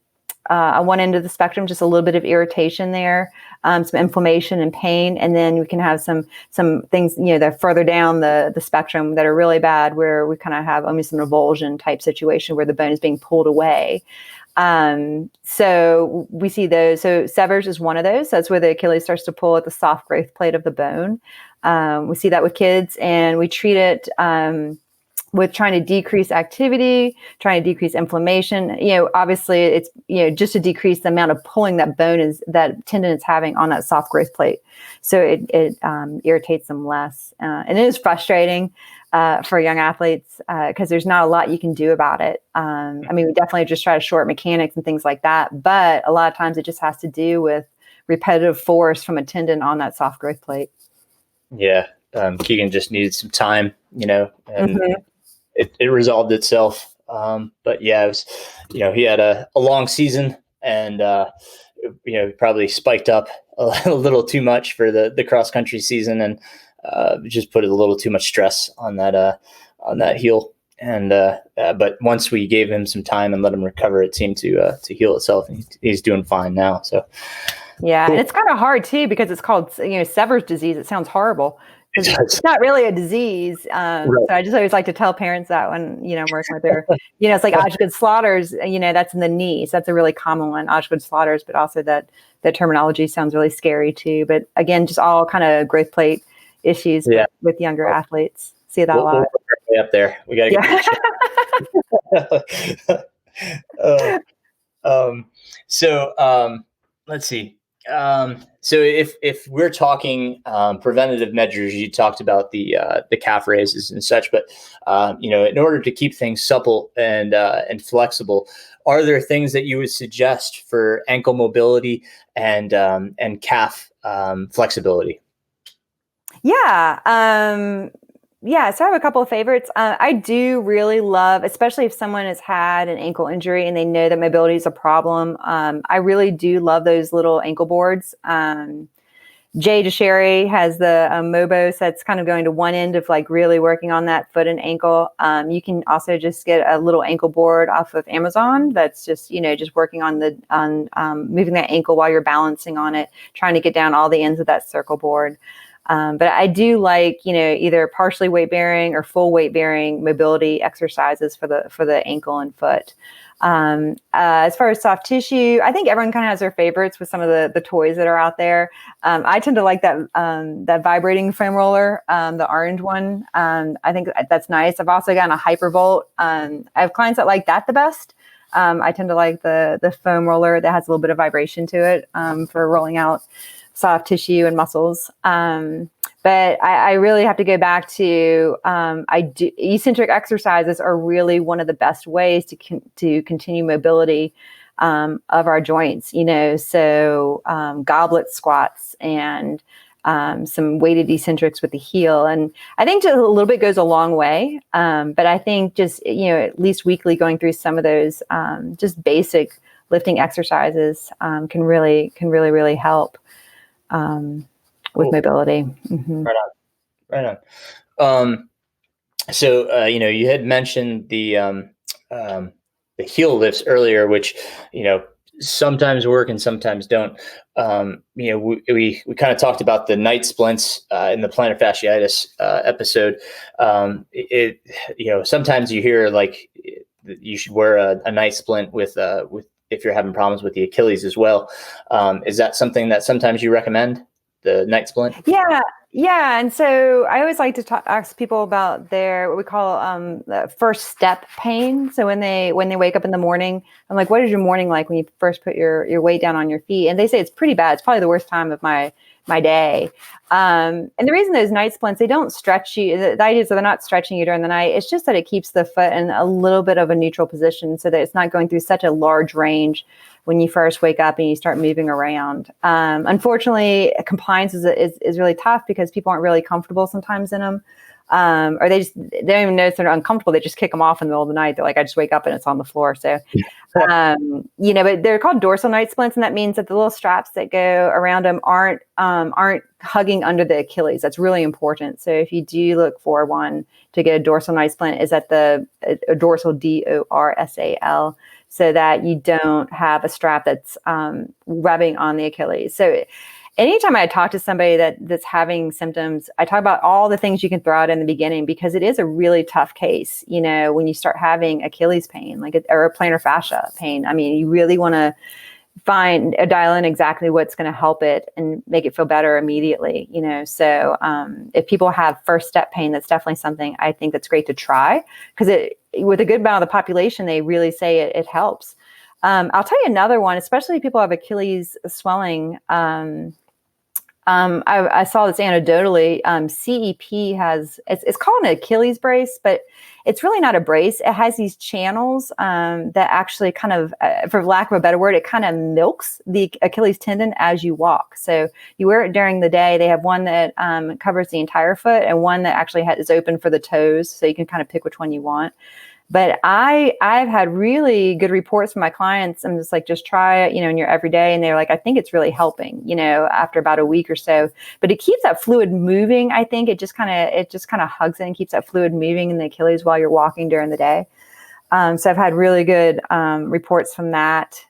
one end of the spectrum, just a little bit of irritation there, some inflammation and pain. And then we can have some things, that are further down the spectrum that are really bad, where we kind of have almost an avulsion type situation where the bone is being pulled away. So we see those. So severs is one of those. That's where the Achilles starts to pull at the soft growth plate of the bone. We see that with kids, and we treat it with trying to decrease activity, trying to decrease inflammation. Obviously it's, just to decrease the amount of pulling that that tendon is having on that soft growth plate. So it irritates them less. And it is frustrating for young athletes because there's not a lot you can do about it. We definitely just try to short mechanics and things like that. But a lot of times it just has to do with repetitive force from a tendon on that soft growth plate. Yeah. Keegan just needed some time, and it resolved itself. But yeah, it was, he had a long season, and, probably spiked up a little too much for the cross country season, and just put a little too much stress on that heel. And, but once we gave him some time and let him recover, it seemed to heal itself, and he's doing fine now. So. Yeah. Cool. And it's kind of hard too, because it's called, Sever's disease. It sounds horrible. It's not really a disease. Right. So I just always like to tell parents that when, I'm working with their, it's like Osgood-Schlatters, that's in the knee. So that's a really common one, Osgood-Schlatters, but also that terminology sounds really scary too. But again, just all kind of growth plate issues with younger athletes. See that a lot. We're way up there. We got to get let's see. So if we're talking preventative measures, you talked about the calf raises and such, but in order to keep things supple and flexible, are there things that you would suggest for ankle mobility and calf flexibility? Yeah. So I have a couple of favorites. I do really love, especially if someone has had an ankle injury and they know that mobility is a problem. I really do love those little ankle boards. Dicharry has the Mobos that's kind of going to one end of like really working on that foot and ankle. You can also just get a little ankle board off of Amazon that's just, just working on moving that ankle while you're balancing on it, trying to get down all the ends of that circle board. But I do like, either partially weight bearing or full weight bearing mobility exercises for the ankle and foot. As far as soft tissue, I think everyone kind of has their favorites with some of the toys that are out there. I tend to like that vibrating foam roller, the orange one. I think that's nice. I've also gotten a Hypervolt. I have clients that like that the best. I tend to like the foam roller that has a little bit of vibration to it, for rolling out soft tissue and muscles. But I really have to go back to eccentric exercises are really one of the best ways to continue mobility of our joints. So goblet squats and some weighted eccentrics with the heel, and I think just a little bit goes a long way. But I think just at least weekly going through some of those just basic lifting exercises can really help. With mobility. Mm-hmm. Right on. So, you had mentioned the heel lifts earlier, which, sometimes work and sometimes don't. We kind of talked about the night splints in the plantar fasciitis episode. Sometimes you hear like you should wear a night splint with if you're having problems with the Achilles as well. Is that something that sometimes you recommend? The night splint? Yeah. And so I always like to ask people about their, what we call the first step pain. So when they wake up in the morning, I'm like, what is your morning like when you first put your weight down on your feet? And they say it's pretty bad. It's probably the worst time of my day. And the reason those night splints, they don't stretch you. The idea is that they're not stretching you during the night. It's just that it keeps the foot in a little bit of a neutral position so that it's not going through such a large range when you first wake up and you start moving around. Unfortunately, compliance is really tough because people aren't really comfortable sometimes in them. Or they don't even notice they're uncomfortable. They just kick them off in the middle of the night. They're like, I just wake up and it's on the floor. So, but they're called dorsal night splints. And that means that the little straps that go around them aren't hugging under the Achilles. That's really important. So if you do look for one to get a dorsal night splint, is at a dorsal DORSAL, so that you don't have a strap that's rubbing on the Achilles. So anytime I talk to somebody that's having symptoms, I talk about all the things you can throw out in the beginning, because it is a really tough case, when you start having Achilles pain, or a plantar fascia pain. I mean, you really want to dial in exactly what's going to help it and make it feel better immediately, So if people have first step pain, that's definitely something I think that's great to try, because with a good amount of the population, they really say it helps. I'll tell you another one, especially if people have Achilles swelling. I saw this anecdotally. CEP has, it's called an Achilles brace, but it's really not a brace. It has these channels that actually kind of, for lack of a better word, it kind of milks the Achilles tendon as you walk. So you wear it during the day. They have one that covers the entire foot and one that actually is open for the toes. So you can kind of pick which one you want. But I've had really good reports from my clients. I'm just like, just try it, in your everyday. And they're like, I think it's really helping, after about a week or so. But it keeps that fluid moving. I think it just kind of hugs it and keeps that fluid moving in the Achilles while you're walking during the day. So I've had really good reports from that.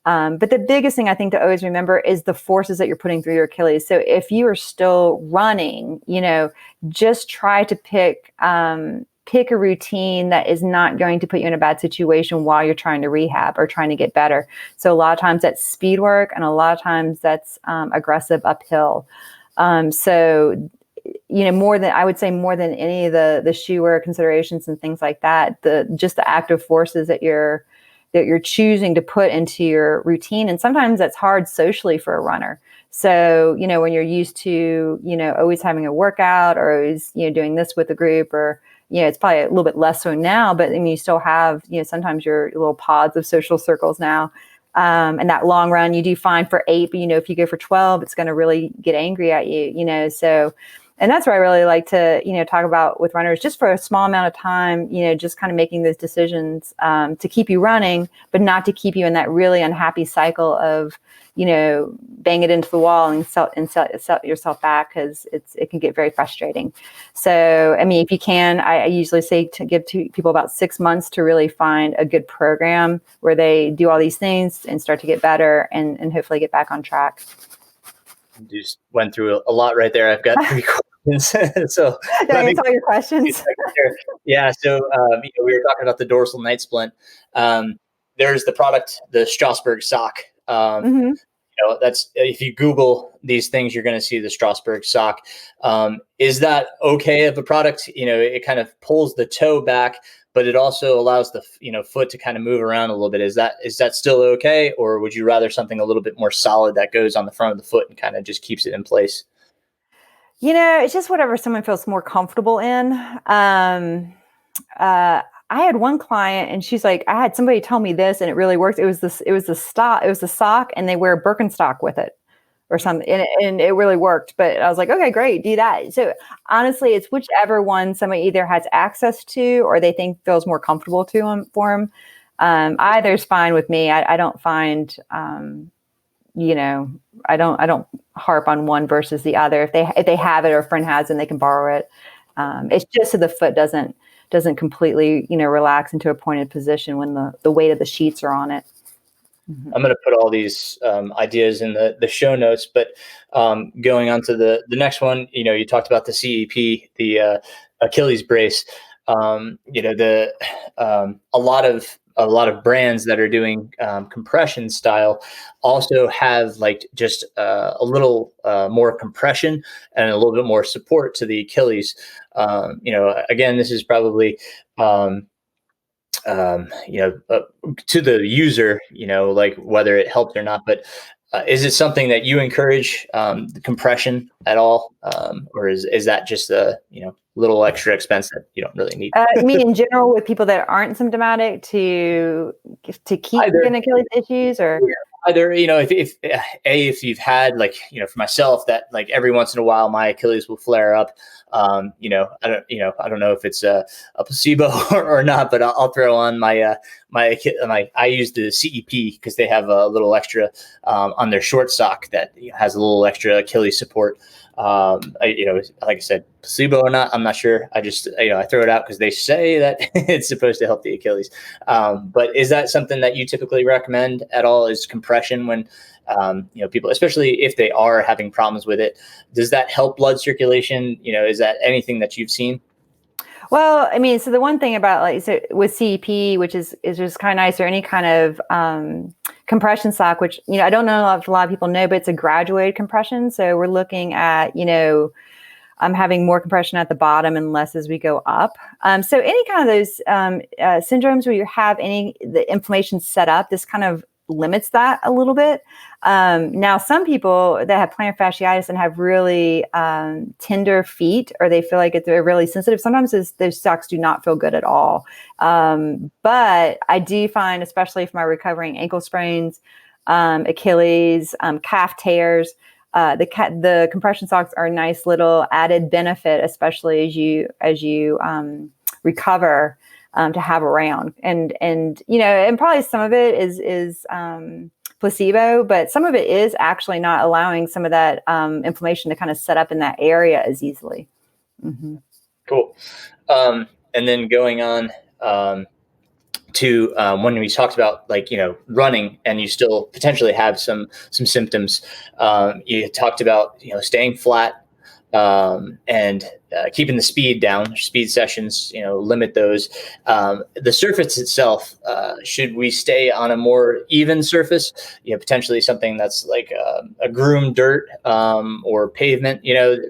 But the biggest thing I think to always remember is the forces that you're putting through your Achilles. So if you are still running, just try to pick a routine that is not going to put you in a bad situation while you're trying to rehab or trying to get better. So a lot of times that's speed work, and a lot of times that's aggressive uphill. So more than any of the shoe wear considerations and things like that, just the active forces that you're choosing to put into your routine. And sometimes that's hard socially for a runner. So, when you're used to, always having a workout or always, doing this with a group, or it's probably a little bit less so now, but I mean, you still have, sometimes your little pods of social circles now. And that long run, you do fine for 8, but if you go for 12, it's going to really get angry at you, so, and that's what I really like to, talk about with runners, just for a small amount of time, just kind of making those decisions to keep you running, but not to keep you in that really unhappy cycle of, bang it into the wall and set yourself back, because it can get very frustrating. So, I mean, if you can, I usually say to give people about 6 months to really find a good program where they do all these things and start to get better and hopefully get back on track. You just went through a lot right there. I've got 3 questions. So Did I answer all your questions? Yeah. So we were talking about the dorsal night splint. There's the product, the Strasbourg sock. Mm-hmm. That's, if you Google these things, you're going to see the Strasbourg sock. Is that okay of a product? It kind of pulls the toe back, but it also allows the foot to kind of move around a little bit. Is that still okay, or would you rather something a little bit more solid that goes on the front of the foot and kind of just keeps it in place? It's just whatever someone feels more comfortable in. I had one client and she's like, I had somebody tell me this and it really worked. It was the sock and they wear Birkenstock with it or something. And it really worked. But I was like, okay, great, do that. So honestly, it's whichever one somebody either has access to or they think feels more comfortable for them. Either's fine with me. I don't find, I don't harp on one versus the other. If they have it or a friend has it and they can borrow it. It's just so the foot doesn't completely, relax into a pointed position when the weight of the sheets are on it. Mm-hmm. I'm going to put all these ideas in the show notes, but going on to the next one, you talked about the CEP, the Achilles brace. A lot of brands that are doing compression style also have like just a little more compression and a little bit more support to the Achilles. Again, this is probably to the user, like whether it helped or not, but is it something that you encourage the compression at all? Or is that just a, little extra expense that you don't really need? I mean, in general, with people that aren't symptomatic to keep getting Achilles issues or? Yeah. Either, if you've had like, for myself that like every once in a while, my Achilles will flare up. I don't know if it's a placebo or not, but I'll throw on my I use the CEP because they have a little extra on their short sock that has a little extra Achilles support. Like I said, placebo or not, I'm not sure. I just, I throw it out because they say that it's supposed to help the Achilles. But is that something that you typically recommend at all, is compression when, people, especially if they are having problems with it? Does that help blood circulation? Is that anything that you've seen? Well, I mean, so the one thing about with CEP, which is just kind of nice, or any kind of compression sock, which, I don't know if a lot of people know, but it's a graduated compression. So we're looking at, having more compression at the bottom and less as we go up. So any kind of those syndromes where you have the inflammation set up, this kind of limits that a little bit. Now, some people that have plantar fasciitis and have really tender feet, or they feel like they're really sensitive, sometimes those socks do not feel good at all. But I do find, especially for my recovering ankle sprains, Achilles, calf tears, the compression socks are a nice little added benefit, especially as you recover. To have around, and probably some of it is placebo, but some of it is actually not allowing some of that inflammation to kind of set up in that area as easily. Mm-hmm. Cool. And then going on to when we talked about running, and you still potentially have some symptoms. You talked about staying flat. And keeping the speed down, speed sessions, limit those. The surface itself, should we stay on a more even surface, potentially something that's like a groomed dirt or pavement,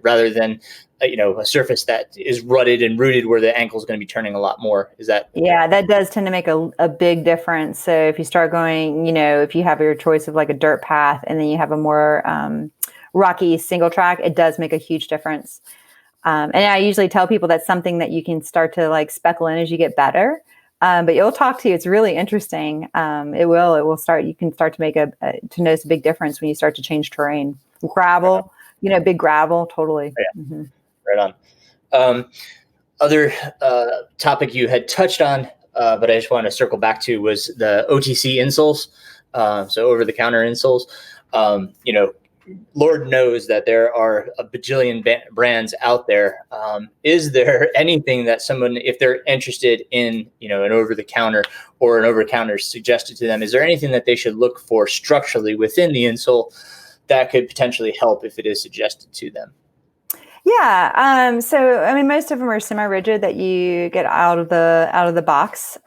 rather than, a surface that is rutted and rooted where the ankle is going to be turning a lot more. Is that? Yeah, that does tend to make a big difference. So if you start going, if you have your choice of like a dirt path and then you have a more rocky single track, it does make a huge difference. And I usually tell people that's something that you can start to like speckle in as you get better. But it'll talk to you. It's really interesting. It will start, you can start to make to notice a big difference when you start to change terrain. Gravel, big gravel, totally. Yeah. Mm-hmm. Right on. Other topic you had touched on, but I just want to circle back to, was the OTC insoles. So over the counter insoles, Lord knows that there are a bajillion brands out there. Is there anything that someone, if they're interested in, an over-the-counter or an over-the-counter suggested to them, is there anything that they should look for structurally within the insole that could potentially help if it is suggested to them? Yeah. So, I mean, most of them are semi-rigid that you get out of the box.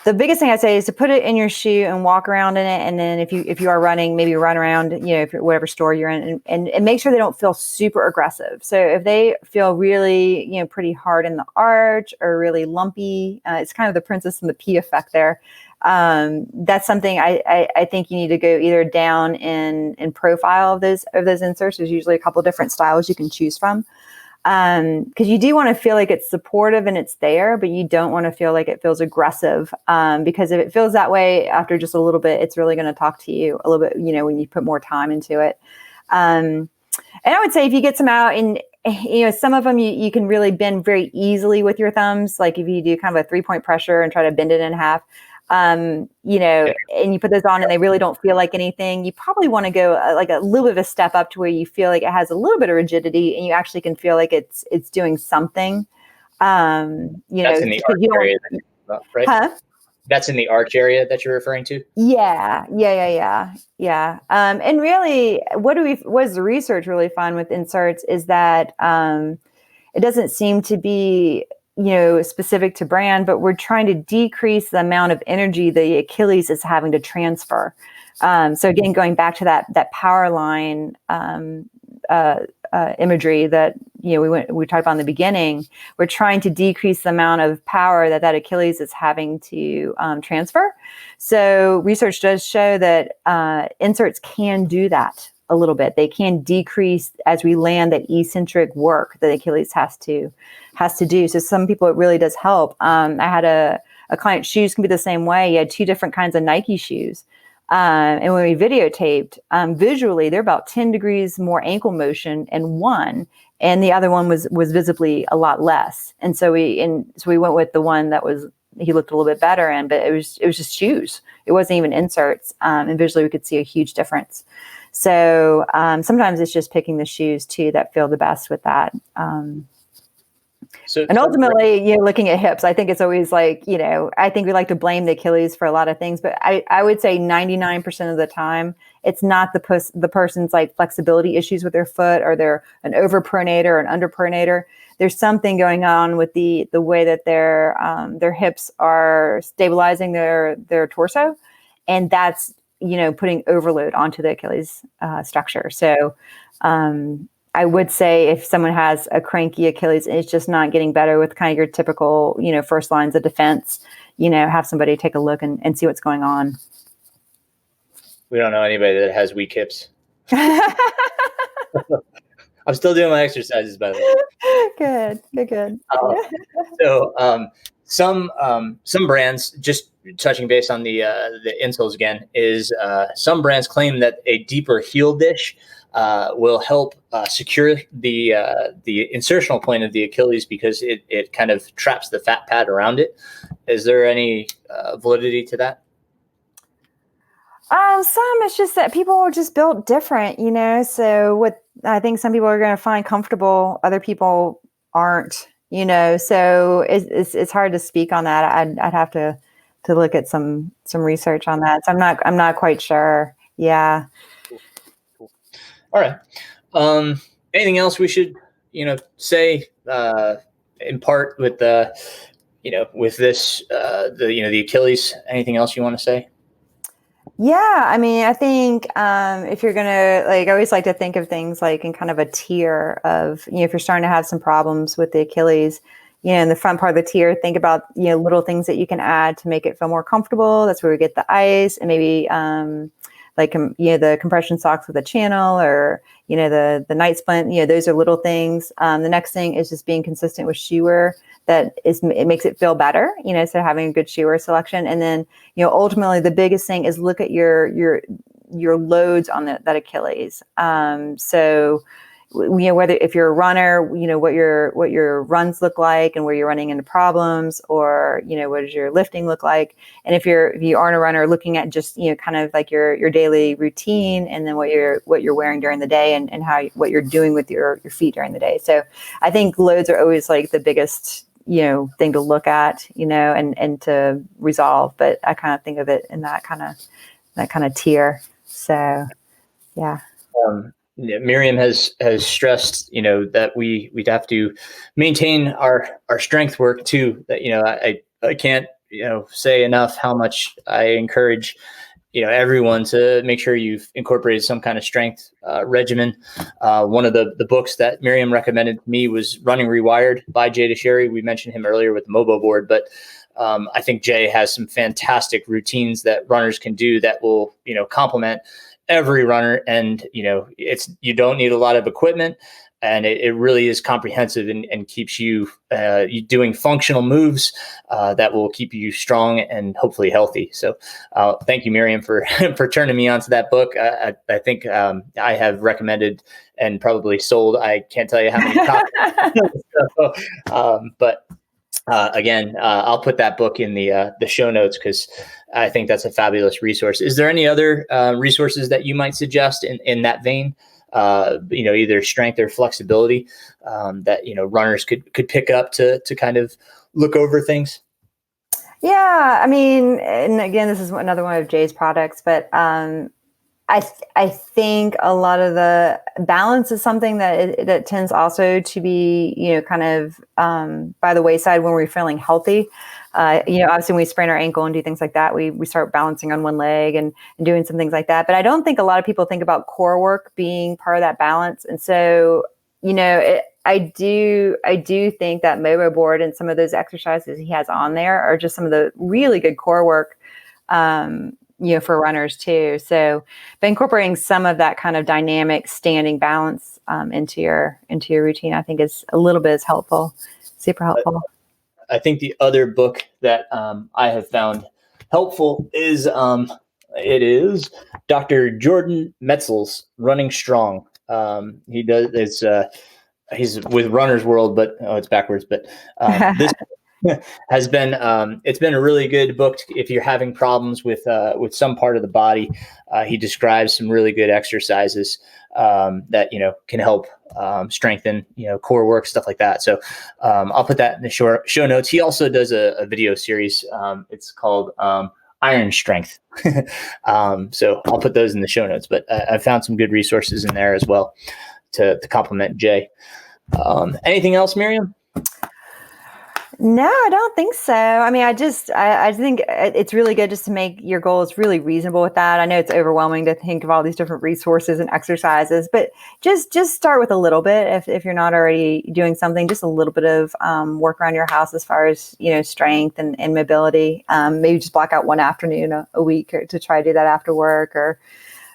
the biggest thing I say is to put it in your shoe and walk around in it. And then if you are running, maybe run around, if you're, whatever store you're in, and make sure they don't feel super aggressive. So if they feel really, pretty hard in the arch or really lumpy, it's kind of the Princess and the Pea effect there. That's something I think you need to go either down in profile of those inserts. There's usually a couple different styles you can choose from. Because you do want to feel like it's supportive and it's there, but you don't want to feel like it feels aggressive. Because if it feels that way after just a little bit, it's really going to talk to you a little bit, when you put more time into it. And I would say if you get some out and, some of them you can really bend very easily with your thumbs. Like if you do kind of a 3-point pressure and try to bend it in half, and you put those on and they really don't feel like anything, you probably want to go like a little bit of a step up to where you feel like it has a little bit of rigidity and you actually can feel like it's doing something. That's in the arch area, right? Huh? That's in the arch area that you're referring to? Yeah. And really, what does the research really find with inserts is that it doesn't seem to be specific to brand, but we're trying to decrease the amount of energy the Achilles is having to transfer. So again, going back to that power line imagery that we talked about in the beginning, we're trying to decrease the amount of power that Achilles is having to transfer. So research does show that inserts can do that a little bit. They can decrease as we land that eccentric work that Achilles has to do. So some people, it really does help. I had a client, shoes can be the same way. He had 2 different kinds of Nike shoes. And when we videotaped, visually, they're about 10 degrees more ankle motion in one, and the other one was visibly a lot less. And so we went with the one that he looked a little bit better in, but it was just shoes. It wasn't even inserts. And visually we could see a huge difference. So sometimes it's just picking the shoes too that feel the best with that. And ultimately, looking at hips, I think it's always like, I think we like to blame the Achilles for a lot of things, but I would say 99% of the time, it's not the person's like flexibility issues with their foot, or they're an overpronator or an underpronator. There's something going on with the way that their hips are stabilizing their torso, and that's putting overload onto the Achilles structure. So I would say if someone has a cranky Achilles and it's just not getting better with kind of your typical, first lines of defense, have somebody take a look and see what's going on. We don't know anybody that has weak hips. I'm still doing my exercises, by the way. Good. So some brands, just touching base on the insoles again, is some brands claim that a deeper heel dish will help secure the insertional point of the Achilles because it kind of traps the fat pad around it. Is there any validity to that? Some, it's just that people are just built different, so what I think some people are going to find comfortable, other people aren't, so it's hard to speak on that. I'd have to look at some research on that. So I'm not quite sure. Yeah. Cool. All right. Anything else we should, say, in part with with this, the Achilles, anything else you want to say? Yeah, I mean, I think if you're gonna I always like to think of things like in kind of a tier of, if you're starting to have some problems with the Achilles, in the front part of the tier, think about little things that you can add to make it feel more comfortable. That's where we get the ice and maybe the compression socks with a channel, or the night splint. Those are little things. The next thing is just being consistent with shoe wear. It makes it feel better, so having a good shoe wear selection. And then, ultimately the biggest thing is look at your loads on that Achilles. So, whether if you're a runner, what your runs look like and where you're running into problems, or, what does your lifting look like? And if you aren't a runner, looking at just, kind of like your daily routine, and then what you're wearing during the day, and what you're doing with your feet during the day. So I think loads are always like the biggest, thing to look at, and to resolve. But I kind of think of it in that kind of tier. So, yeah. Miriam has stressed, that we'd have to maintain our strength work too. That I can't say enough how much I encourage everyone to make sure you've incorporated some kind of strength regimen. One of the books that Miriam recommended to me was Running Rewired by Jay Dicharry. We mentioned him earlier with the Mobo board, but I think Jay has some fantastic routines that runners can do that will complement every runner. And you don't need a lot of equipment. And it really is comprehensive and keeps you doing functional moves that will keep you strong and hopefully healthy. So thank you, Miriam, for turning me onto that book. I think I have recommended and probably sold, I can't tell you how many copies. But again, I'll put that book in the show notes because I think that's a fabulous resource. Is there any other resources that you might suggest in that vein? Either strength or flexibility that runners could pick up to kind of look over things. Yeah, I mean, and again, this is another one of Jay's products, but I think a lot of the balance is something that tends also to be kind of by the wayside when we're feeling healthy. Obviously when we sprain our ankle and do things like that, we start balancing on one leg and doing some things like that. But I don't think a lot of people think about core work being part of that balance. And so, I do think that Mobo board and some of those exercises he has on there are just some of the really good core work, for runners too. So by incorporating some of that kind of dynamic standing balance into your routine, I think is a little bit as helpful, super helpful. I think the other book that I have found helpful is Dr. Jordan Metzl's Running Strong. He's with Runner's World, but it's backwards. But this has been it's been a really good book if you're having problems with some part of the body. He describes some really good exercises that can help strengthen core work, stuff like that. So I'll put that in the show notes. He also does a video series. It's called Iron Strength. So I'll put those in the show notes. But I found some good resources in there as well to complement Jay. Anything else, Miriam? No, I don't think so. I mean, I think it's really good just to make your goals really reasonable with that. I know it's overwhelming to think of all these different resources and exercises, but just start with a little bit. If you're not already doing something, just a little bit of work around your house as far as, strength and mobility. Maybe just block out one afternoon a week to try to do that after work or,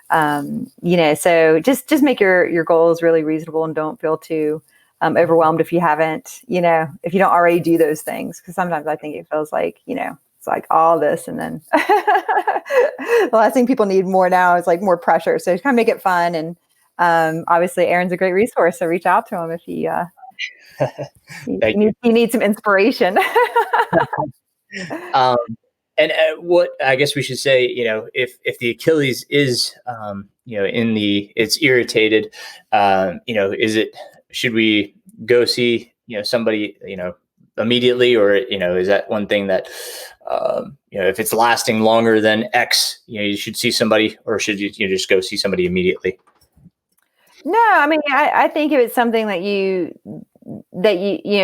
so just make your goals really reasonable and don't feel too overwhelmed if you haven't, if you don't already do those things. Because sometimes I think it feels like, it's like all this. And then the last thing people need more now is like more pressure. So kind of make it fun. And obviously Aaron's a great resource. So reach out to him if you need some inspiration. And what I guess we should say, if the Achilles is, it's irritated, should we go see, somebody, immediately, or, is that one thing that, if it's lasting longer than X, you should see somebody, or should you just go see somebody immediately? No, I mean, I think if it's something that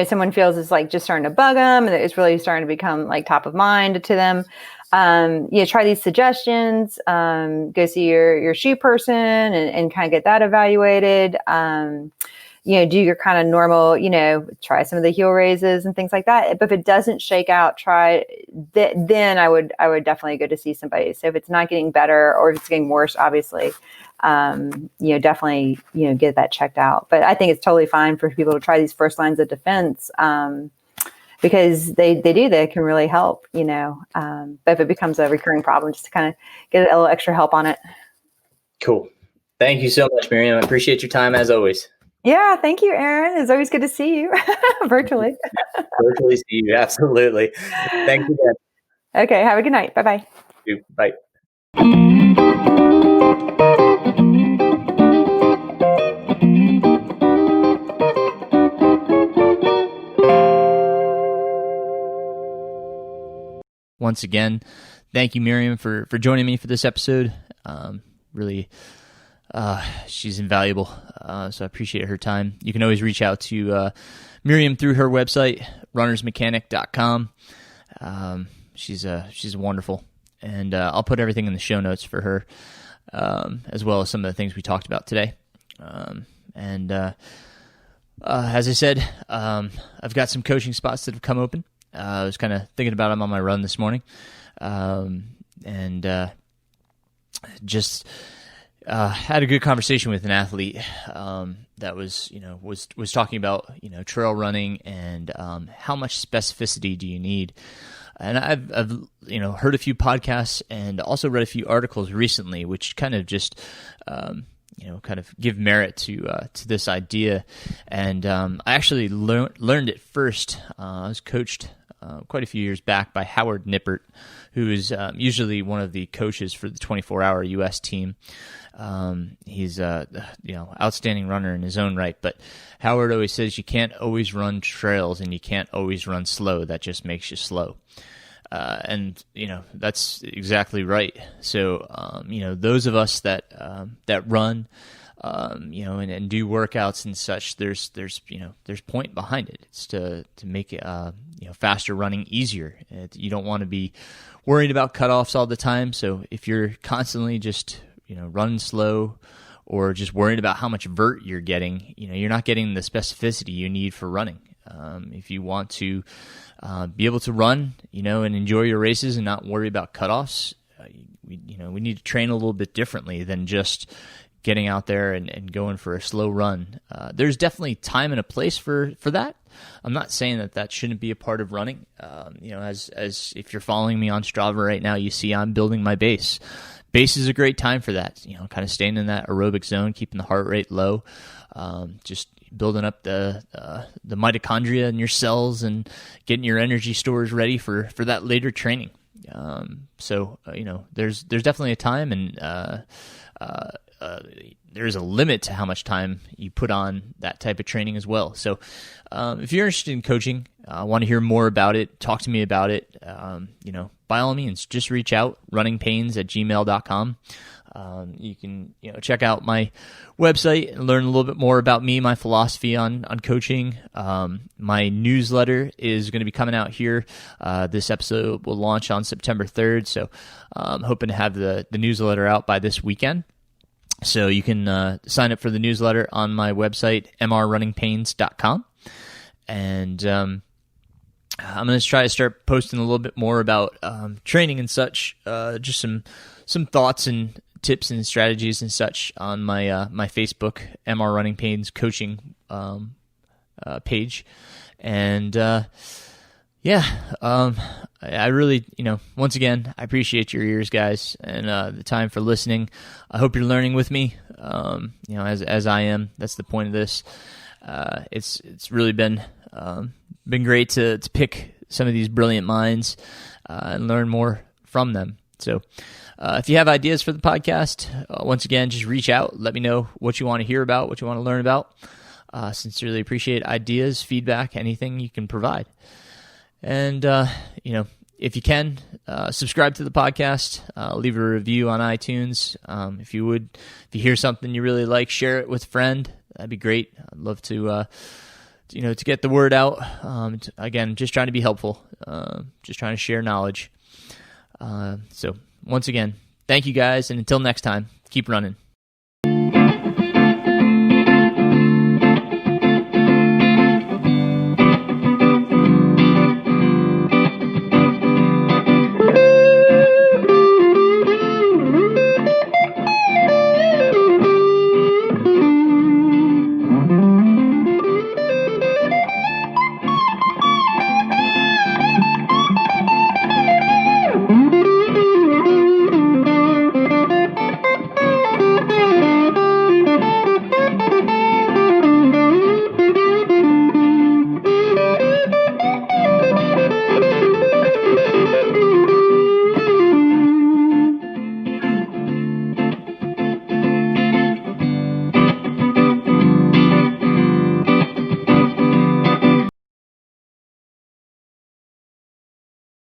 someone feels is like just starting to bug them and that it's really starting to become like top of mind to them, try these suggestions, go see your shoe person and kind of get that evaluated. Do your kind of normal, try some of the heel raises and things like that. But if it doesn't shake out, then I would definitely go to see somebody. So if it's not getting better or if it's getting worse, obviously, definitely, get that checked out. But I think it's totally fine for people to try these first lines of defense, because they can really help, but if it becomes a recurring problem, just to kind of get a little extra help on it. Cool. Thank you so much, Miriam. I appreciate your time as always. Yeah. Thank you, Aaron. It's always good to see you virtually. Virtually see you. Absolutely. Thanks again. Okay. Have a good night. Bye-bye. Bye. Once again, thank you, Miriam, for joining me for this episode. Really, she's invaluable, so I appreciate her time. You can always reach out to Miriam through her website, runnersmechanic.com. she's wonderful, and I'll put everything in the show notes for her, as well as some of the things we talked about today. As I said, I've got some coaching spots that have come open. I was kind of thinking about them on my run this morning, just had a good conversation with an athlete that was talking about trail running and how much specificity do you need. And I've heard a few podcasts and also read a few articles recently, which kind of just kind of give merit to this idea. And I actually learned it first. I was coached quite a few years back by Howard Nippert, who is usually one of the coaches for the 24-hour U.S. team. He's outstanding runner in his own right, but Howard always says you can't always run trails and you can't always run slow. That just makes you slow. And that's exactly right. So those of us that run and do workouts and such, there's point behind it. It's to make faster running easier. You don't want to be worried about cutoffs all the time. So if you're constantly just running slow or just worried about how much vert you're getting, you're not getting the specificity you need for running. If you want to be able to run, and enjoy your races and not worry about cutoffs, we need to train a little bit differently than just getting out there and going for a slow run. There's definitely time and a place for that. I'm not saying that shouldn't be a part of running. As if you're following me on Strava right now, you see I'm building my base. Base is a great time for that, kind of staying in that aerobic zone, keeping the heart rate low, just building up the mitochondria in your cells and getting your energy stores ready for that later training. There's definitely a time, and there's a limit to how much time you put on that type of training as well. So if you're interested in coaching, want to hear more about it, talk to me about it, by all means, just reach out, runningpains@gmail.com. You can check out my website and learn a little bit more about me, my philosophy on coaching. My newsletter is going to be coming out here. This episode will launch on September 3rd, so I'm hoping to have the newsletter out by this weekend. So you can sign up for the newsletter on my website, mrrunningpains.com. And I'm going to try to start posting a little bit more about training and such, just some thoughts and tips and strategies and such on my my Facebook, MR Running Pains coaching page. And I really, once again, I appreciate your ears, guys, and the time for listening. I hope you're learning with me, as I am. That's the point of this. It's really been great to pick some of these brilliant minds and learn more from them. So if you have ideas for the podcast, once again, just reach out. Let me know what you want to hear about, what you want to learn about. Sincerely appreciate ideas, feedback, anything you can provide. And, if you can, subscribe to the podcast, leave a review on iTunes. If you hear something you really like, share it with a friend. That'd be great. I'd love to get the word out. Again, just trying to be helpful, just trying to share knowledge. So once again, thank you guys. And until next time, keep running.